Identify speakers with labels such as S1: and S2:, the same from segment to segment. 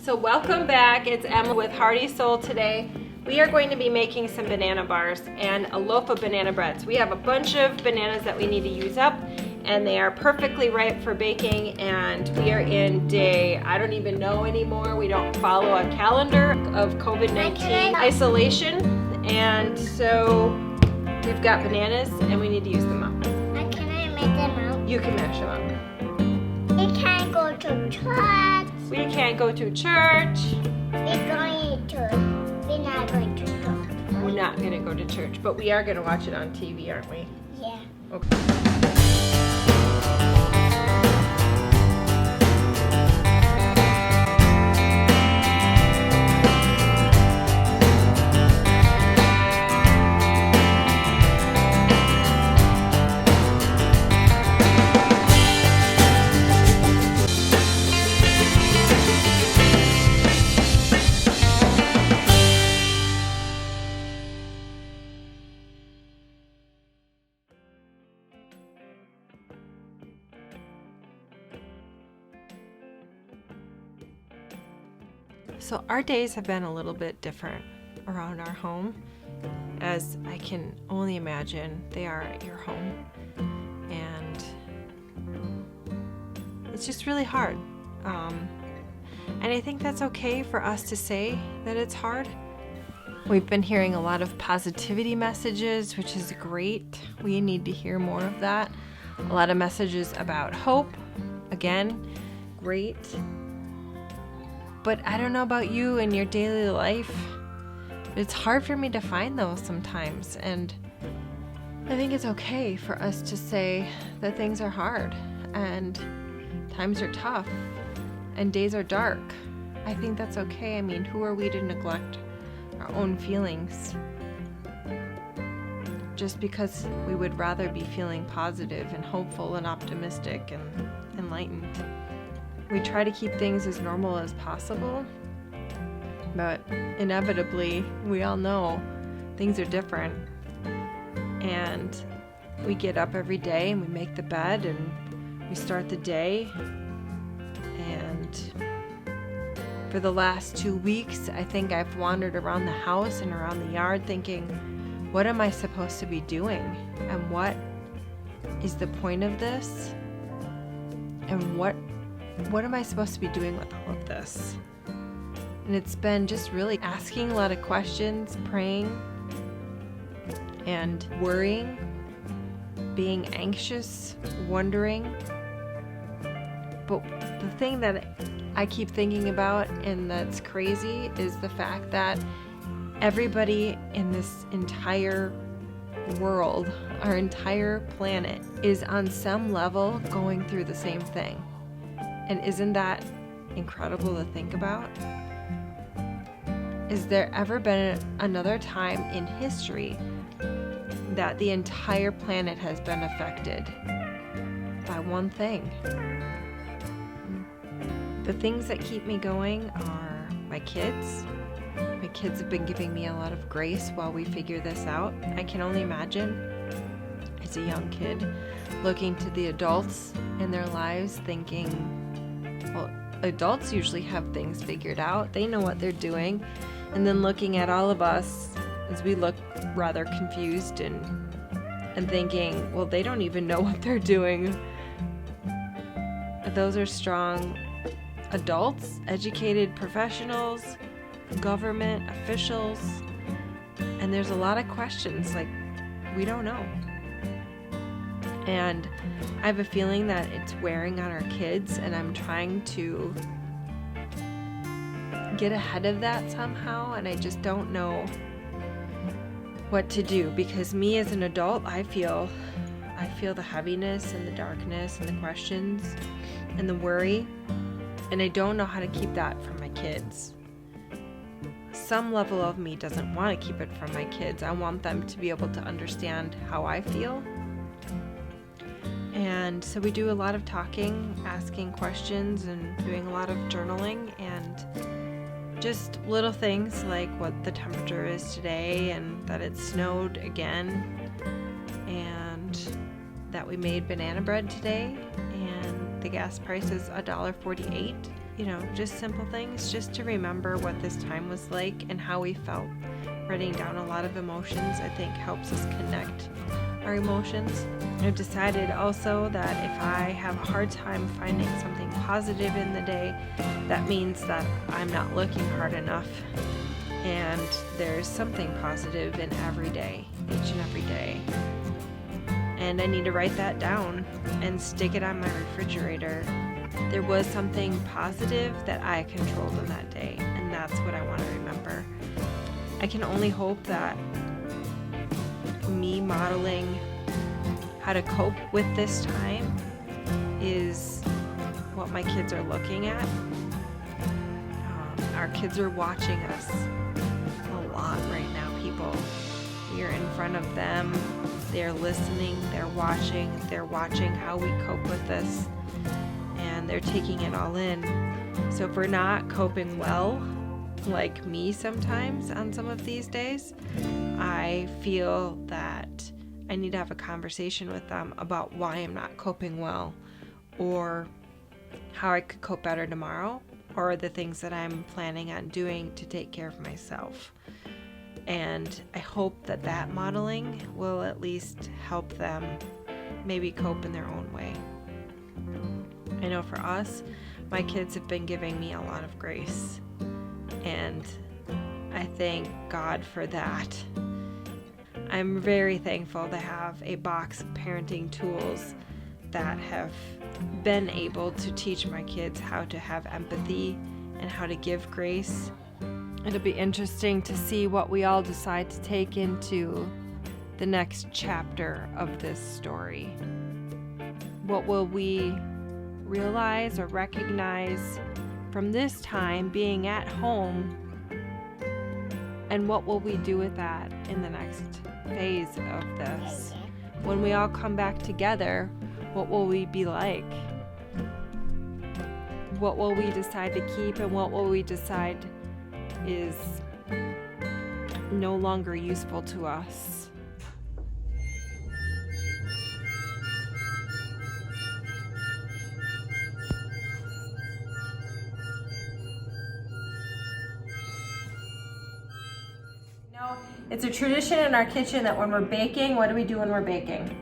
S1: So welcome back, it's Emma with Hearty Soul today. We are going to be making some banana bars and a loaf of banana breads. We have a bunch of bananas that we need to use up and they are perfectly ripe for baking, and we are in day, I don't even know anymore. We don't follow a calendar of COVID-19 isolation, and so we've got bananas and we need to use them up.
S2: Can I make them out?
S1: You can mash them up.
S2: We can't go to church.
S1: We can't go to church.
S2: We're not going to go.
S1: We're not going to go to church, but we are going to watch it on TV, aren't we?
S2: Yeah.
S1: Okay. So our days have been a little bit different around our home, as I can only imagine they are at your home, and it's just really hard. And I think that's okay for us to say that it's hard. We've been hearing a lot of positivity messages, which is great. We need to hear more of that. A lot of messages about hope. Again, great. But I don't know about you in your daily life, but it's hard for me to find those sometimes. And I think it's okay for us to say that things are hard and times are tough and days are dark. I think that's okay. I mean, who are we to neglect our own feelings just because we would rather be feeling positive and hopeful and optimistic and enlightened? We try to keep things as normal as possible, but inevitably, we all know things are different. And we get up every day and we make the bed and we start the day. And for the last 2 weeks, I think I've wandered around the house and around the yard thinking, what am I supposed to be doing? And what is the point of this? And what am I supposed to be doing with all of this? And it's been just really asking a lot of questions, praying and worrying, being anxious, wondering. But the thing that I keep thinking about and that's crazy is the fact that everybody in this entire world, our entire planet, is on some level going through the same thing. And isn't that incredible to think about? Is there ever been another time in history that the entire planet has been affected by one thing? The things that keep me going are my kids. My kids have been giving me a lot of grace while we figure this out. I can only imagine as a young kid looking to the adults in their lives thinking, well, adults usually have things figured out. They know what they're doing. And then looking at all of us as we look rather confused and thinking, well, they don't even know what they're doing. Those are strong adults, educated professionals, government officials. And there's a lot of questions like, we don't know. And I have a feeling that it's wearing on our kids, and I'm trying to get ahead of that somehow, and I just don't know what to do, because me as an adult, I feel the heaviness and the darkness and the questions and the worry, and I don't know how to keep that from my kids. Some level of me doesn't want to keep it from my kids. I want them to be able to understand how I feel. And so we do a lot of talking, asking questions, and doing a lot of journaling, and just little things like what the temperature is today and that it snowed again, and that we made banana bread today, and the gas price is $1.48 just simple things, just to remember what this time was like and how we felt. Writing down a lot of emotions, I think, helps us connect our emotions. I've decided also that if I have a hard time finding something positive in the day, that means that I'm not looking hard enough. And there's something positive in every day, each and every day. And I need to write that down and stick it on my refrigerator. There was something positive that I controlled in that day, and that's what I want to remember. I can only hope that me modeling how to cope with this time is what my kids are looking at. Our kids are watching us a lot right now, people. We are in front of them. They're listening, they're watching how we cope with this, and they're taking it all in. So if we're not coping well, like me sometimes on some of these days, I feel that I need to have a conversation with them about why I'm not coping well, or how I could cope better tomorrow, or the things that I'm planning on doing to take care of myself. And I hope that that modeling will at least help them maybe cope in their own way. I know for us, my kids have been giving me a lot of grace, and I thank God for that. I'm very thankful to have a box of parenting tools that have been able to teach my kids how to have empathy and how to give grace. It'll be interesting to see what we all decide to take into the next chapter of this story. What will we realize or recognize from this time being at home, and what will we do with that in the next phase of this? When we all come back together, what will we be like? What will we decide to keep, and what will we decide is no longer useful to us? It's a tradition in our kitchen that when we're baking, what do we do when we're baking?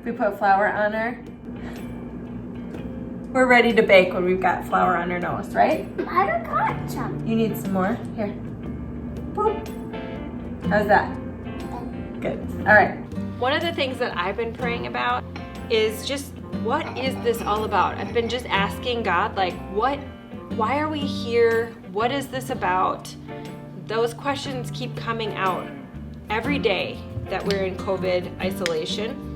S1: We put flour on her. We're ready to bake when we've got flour on our nose, right?
S2: I don't got some.
S1: You need some more? Here. Boop. How's that? Good. All right. One of the things that I've been praying about is just, what is this all about? I've been just asking God, like, why are we here? What is this about? Those questions keep coming out every day that we're in COVID isolation.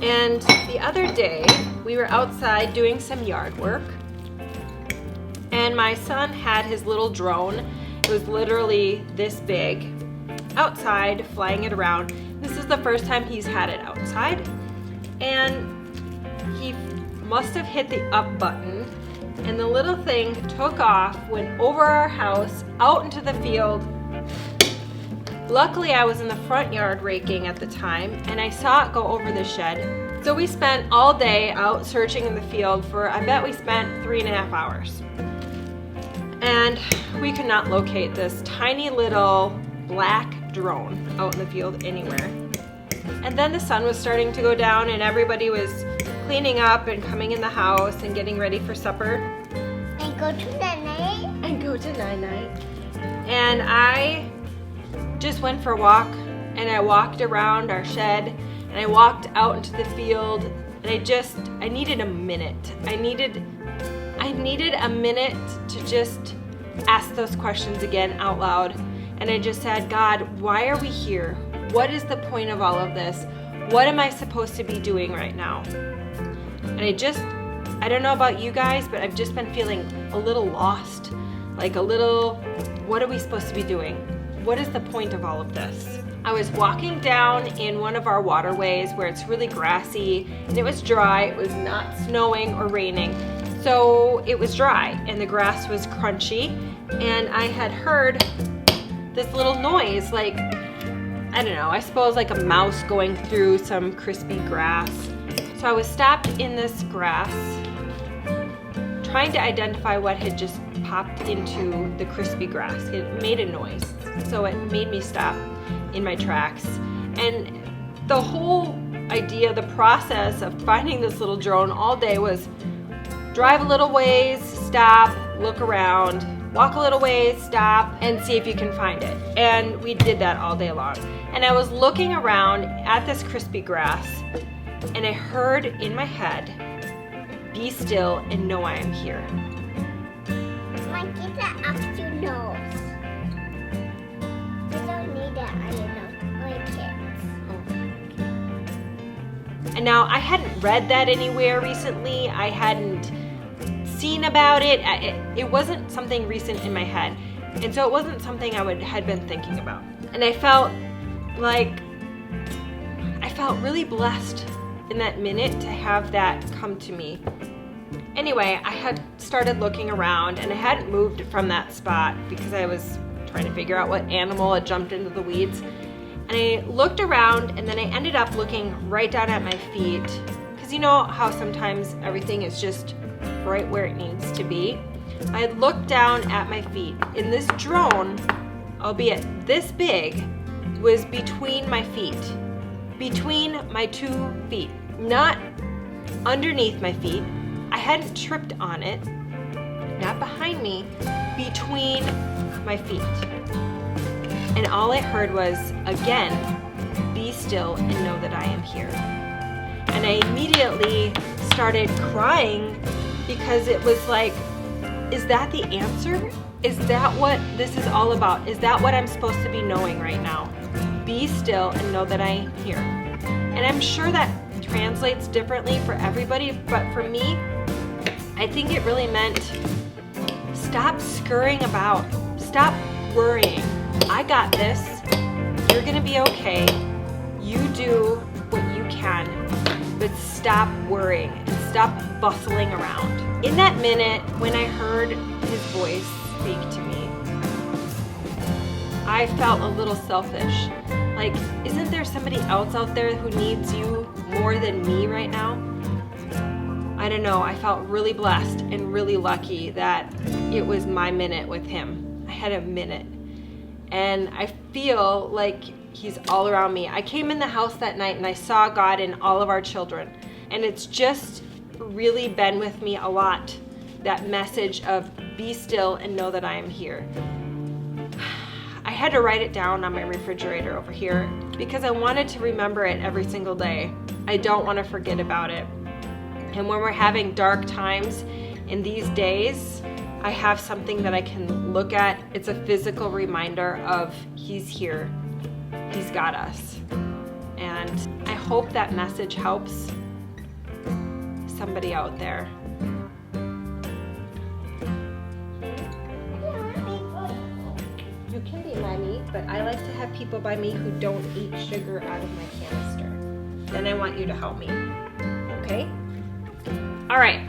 S1: And the other day, we were outside doing some yard work, and my son had his little drone. It was literally this big, outside, flying it around. This is the first time he's had it outside, and he must have hit the up button, and the little thing took off, went over our house, out into the field. Luckily, I was in the front yard raking at the time, and I saw it go over the shed. So we spent all day out searching in the field for, I bet we spent 3.5 hours. And we could not locate this tiny little black drone out in the field anywhere. And then the sun was starting to go down, and everybody was cleaning up and coming in the house and getting ready for supper.
S2: And go to night-night.
S1: And go to night-night. And I just went for a walk, and I walked around our shed, and I walked out into the field, and I needed a minute. I needed a minute to just ask those questions again out loud. And I just said, God, why are we here? What is the point of all of this? What am I supposed to be doing right now? And I don't know about you guys, but I've just been feeling a little lost. Like a little, what are we supposed to be doing? What is the point of all of this? I was walking down in one of our waterways where it's really grassy, and it was dry. It was not snowing or raining. So it was dry, and the grass was crunchy, and I had heard this little noise, like, I don't know, I suppose like a mouse going through some crispy grass. So I was stopped in this grass, trying to identify what had just popped into the crispy grass. It made a noise, so it made me stop in my tracks. And the whole idea, the process of finding this little drone all day was drive a little ways, stop, look around, walk a little ways, stop, and see if you can find it. And we did that all day long. And I was looking around at this crispy grass, and I heard in my head, be still and know I am here.
S2: Mom, get that up your nose. You don't need that on your nose. Only kids.
S1: And now I hadn't read that anywhere recently. I hadn't seen about it. It wasn't something recent in my head. And so it wasn't something had been thinking about. And I felt really blessed in that minute to have that come to me. Anyway, I had started looking around, and I hadn't moved from that spot because I was trying to figure out what animal had jumped into the weeds. And I looked around, and then I ended up looking right down at my feet, because you know how sometimes everything is just right where it needs to be. I had looked down at my feet, and this drone, albeit this big, was between my feet. Between my 2 feet, not underneath my feet. I hadn't tripped on it, not behind me, between my feet. And all I heard was, again, be still and know that I am here. And I immediately started crying because it was like, is that the answer? Is that what this is all about? Is that what I'm supposed to be knowing right now? Be still and know that I am here. And I'm sure that translates differently for everybody, but for me, I think it really meant stop scurrying about. Stop worrying. I got this. You're gonna be okay. You do what you can, but stop worrying and stop bustling around. In that minute, when I heard his voice speak to me, I felt a little selfish. Like, isn't there somebody else out there who needs you more than me right now? I don't know, I felt really blessed and really lucky that it was my minute with him. I had a minute. And I feel like he's all around me. I came in the house that night and I saw God in all of our children. And it's just really been with me a lot, that message of be still and know that I am here. I had to write it down on my refrigerator over here because I wanted to remember it every single day. I don't want to forget about it. And when we're having dark times in these days, I have something that I can look at. It's a physical reminder of he's here. He's got us. And I hope that message helps somebody out there. You can be my meat, but I like to have people by me who don't eat sugar out of my canister. Then I want you to help me, okay? All right,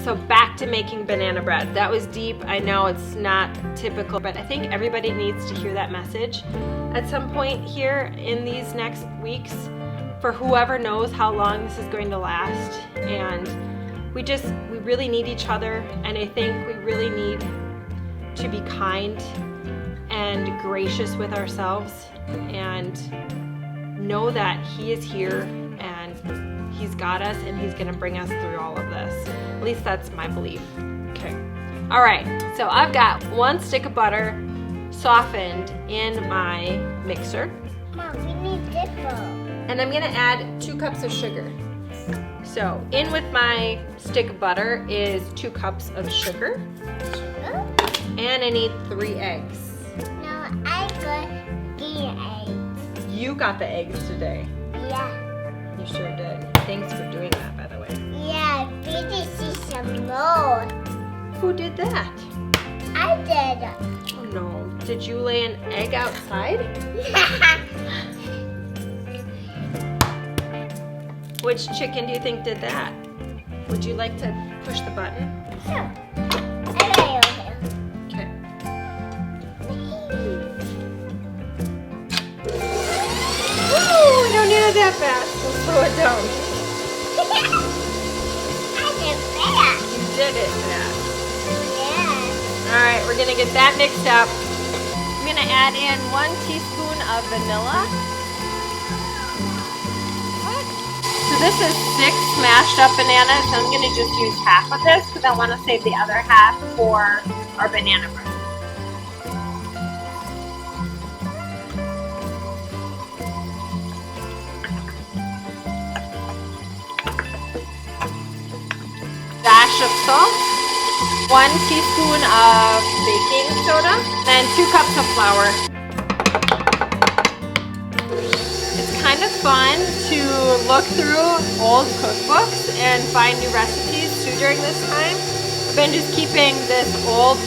S1: so back to making banana bread. That was deep. I know it's not typical, but I think everybody needs to hear that message at some point here in these next weeks, for whoever knows how long this is going to last. And we really need each other, and I think we really need to be kind and gracious with ourselves and know that he is here and he's got us and he's gonna bring us through all of this. At least that's my belief. Okay. All right, so I've got 1 stick of butter softened in my mixer.
S2: Mom, we need dipper.
S1: And I'm gonna add 2 cups of sugar. So in with my stick of butter is 2 cups of sugar. And I need 3 eggs.
S2: No, I got the eggs.
S1: You got the eggs today.
S2: Yeah.
S1: You sure did. Thanks for doing that, by the way.
S2: Yeah, we did see some more.
S1: Who did that?
S2: I did.
S1: Oh no. Did you lay an egg outside? Which chicken do you think did that? Would you like to push the button?
S2: Sure. I lay over here.
S1: Okay. Woo! We don't need it that fast. We'll slow it down.
S2: I did that.
S1: You did it fast. gonna get that mixed up. I'm gonna add in 1 teaspoon of vanilla. So this is 6 smashed up bananas, so I'm gonna just use half of this because I wanna save the other half for our banana bread. Dash of salt, 1 teaspoon of baking soda, and 2 cups of flour. It's kind of fun to look through old cookbooks and find new recipes too during this time. I've been just keeping this old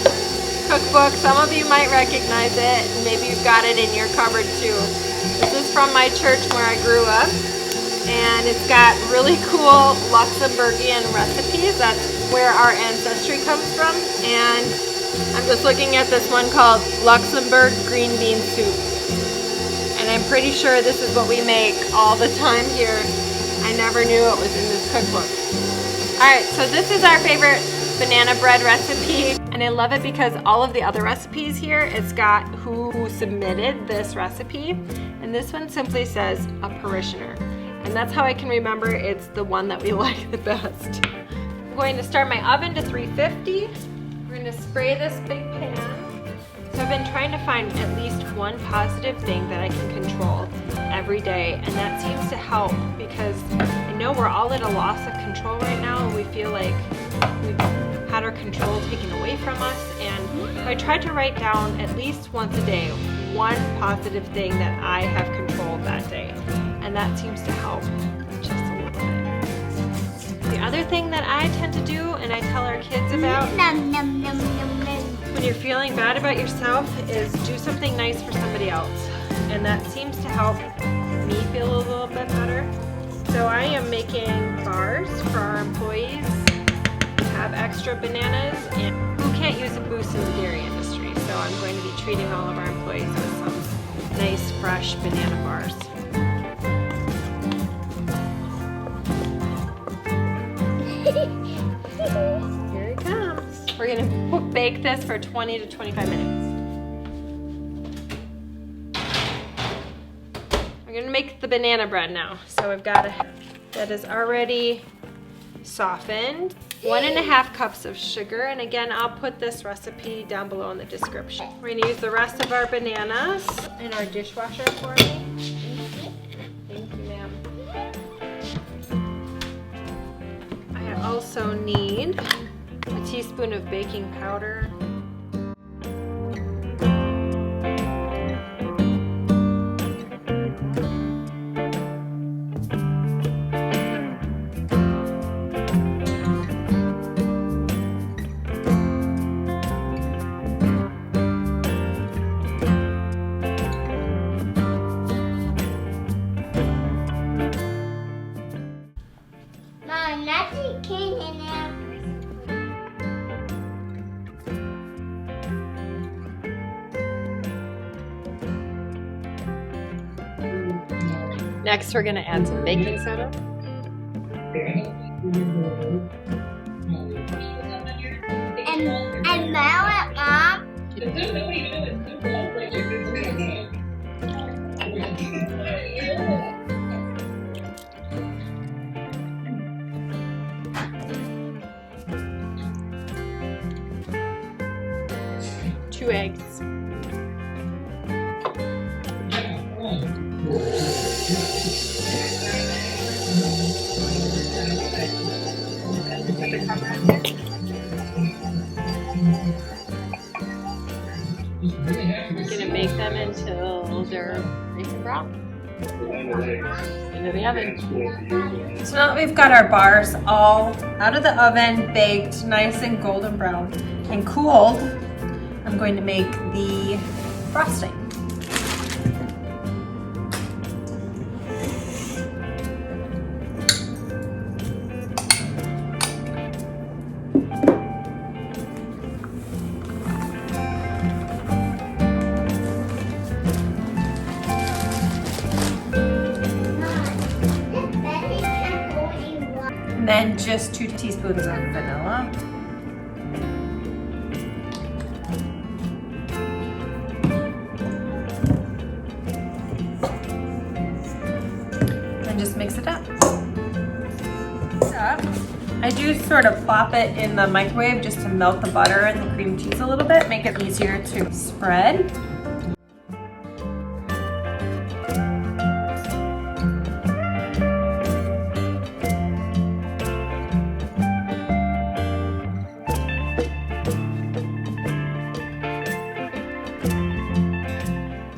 S1: cookbook. Some of you might recognize it, and maybe you've got it in your cupboard too. This is from my church where I grew up. And it's got really cool Luxembourgian recipes. That's where our ancestry comes from. And I'm just looking at this one called Luxembourg green bean soup. And I'm pretty sure this is what we make all the time here. I never knew it was in this cookbook. Alright, so this is our favorite banana bread recipe. And I love it because all of the other recipes here, it's got who submitted this recipe. And this one simply says a parishioner. And that's how I can remember it's the one that we like the best. I'm going to start my oven to 350. We're going to spray this big pan. So I've been trying to find at least one positive thing that I can control every day, and that seems to help because I know we're all at a loss of control right now, and we feel like we've had our control taken away from us. And I tried to write down at least once a day one positive thing that I have controlled that day. And that seems to help just a little bit. The other thing that I tend to do, and I tell our kids about, when you're feeling bad about yourself, is do something nice for somebody else. And that seems to help me feel a little bit better. So I am making bars for our employees who have extra bananas and who can't use a boost in the dairy industry. So I'm going to be treating all of our employees with some nice fresh banana bars. Here it comes. We're gonna bake this for 20 to 25 minutes. We're gonna make the banana bread now. So I've got that is already softened. 1.5 cups of sugar, and again, I'll put this recipe down below in the description. We're gonna use the rest of our bananas in our dishwasher for me. Thank you, ma'am. I also need a teaspoon of baking powder.
S2: Mom, nothing came in there.
S1: Next, we're gonna add some baking soda.
S2: And smell it, Mom.
S1: Two eggs. We're gonna make them until they're nice and brown. Into the oven. So now that we've got our bars all out of the oven, baked, nice and golden brown, and cooled, I'm going to make the frosting. And then just 2 teaspoons of vanilla.
S3: mix it up. I do sort of plop it in the microwave just to melt the butter and the cream cheese a little bit, make it easier to spread.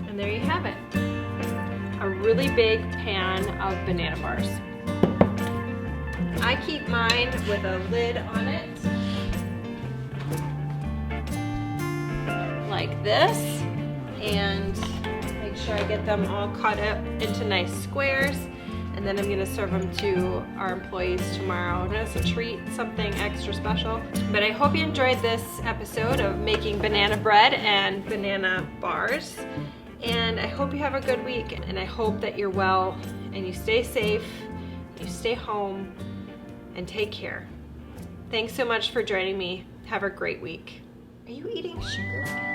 S1: And there you have it. A really big pan of banana bars. I keep mine with a lid on it, like this, and make sure I get them all cut up into nice squares, and then I'm gonna serve them to our employees tomorrow as a treat, something extra special. But I hope you enjoyed this episode of making banana bread and banana bars, and I hope you have a good week, and I hope that you're well, and you stay safe, you stay home, and take care. Thanks so much for joining me. Have a great week. Are you eating sugar?